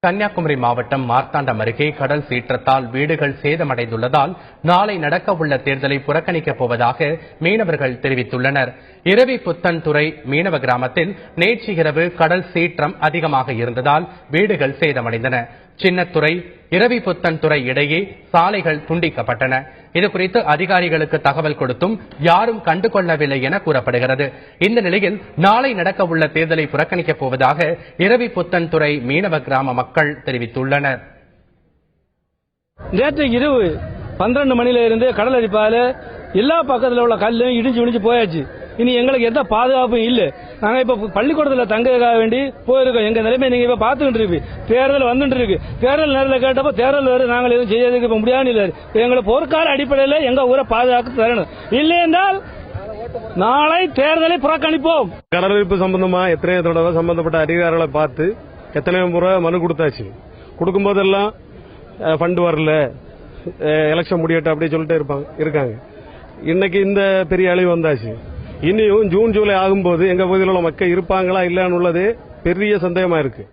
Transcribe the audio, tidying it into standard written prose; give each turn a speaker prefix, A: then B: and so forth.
A: கன்னியாகுமரி மாவட்டம் மார்த்தாண்டம் அருகே கடல் சீற்றத்தால் வீடுகள் சேதமடைந்துள்ளதால் நாளை நடக்கவுள்ள தேர்தலை புறக்கணிக்கப் போவதாக மீனவர்கள் தெரிவித்துள்ளனர். இரவி புத்தன்துறை மீனவ கிராமத்தில் நேற்று இரவு கடல் சீற்றம் அதிகமாக இருந்ததால் வீடுகள் சேதமடைந்தன. சின்னத்துறை இரவி புத்தன்துறை இடையே சாலைகள் துண்டிக்கப்பட்டன. இதுகுறித்து அதிகாரிகளுக்கு தகவல் கொடுத்தும் யாரும் கண்டுகொள்ளவில்லை என கூறப்படுகிறது. இந்த நிலையில் நாளை நடக்கவுள்ள தேர்தலை புறக்கணிக்கப் போவதாக இரவி புத்தன்துறை மீனவ கிராம மக்கள் தெரிவித்துள்ளனர்.
B: நேற்று இரவு 12 மணில இருந்து கடல் அடிப்பால எல்லா பக்கத்தில் உள்ள கல்லும் இடிஞ்சு போயாச்சு. இனி எங்களுக்கு எந்த பாதுகாப்பும் இல்ல. நாங்க இப்ப பள்ளிக்கூடத்தில் தங்கறதுக்காக வேண்டி போயிருக்கோம். எங்க நிலைமை நீங்க இப்ப பாத்துக்கிட்டு இருக்கு. தேர்தல் வந்துட்டு இருக்கு. தேர்தல் நேரத்தில் கேட்டப்ப தேர்தல் வேறு நாங்கள் எதுவும் செய்யறதுக்கு இப்ப முடியாது இல்லை. எங்களுக்கு போர்க்கால அடிப்படையில் எங்க ஊரை பாதுகாப்பு தரணும். இல்லை என்றால் நாளை தேர்தலை புறக்கணிப்போம்.
C: கடலரிப்பு சம்பந்தமா எத்தனையோ தடவை சம்பந்தப்பட்ட அதிகாரிகளை பார்த்து எத்தனையோ முறை மனு கொடுத்தாச்சு. கொடுக்கும் போதெல்லாம் ஃபண்ட் வரல, எலெக்ஷன் முடியட்டும் அப்படி சொல்லிட்டு இருக்காங்க. இன்னைக்கு இந்த பெரிய அழிவு வந்தாச்சு. இனியும் ஜூன் ஜூலை ஆகும்போது எங்க பகுதியில் உள்ள மக்கள் இருப்பாங்களா இல்லைன்னு உள்ளது பெரிய சந்தேகமா இருக்கு.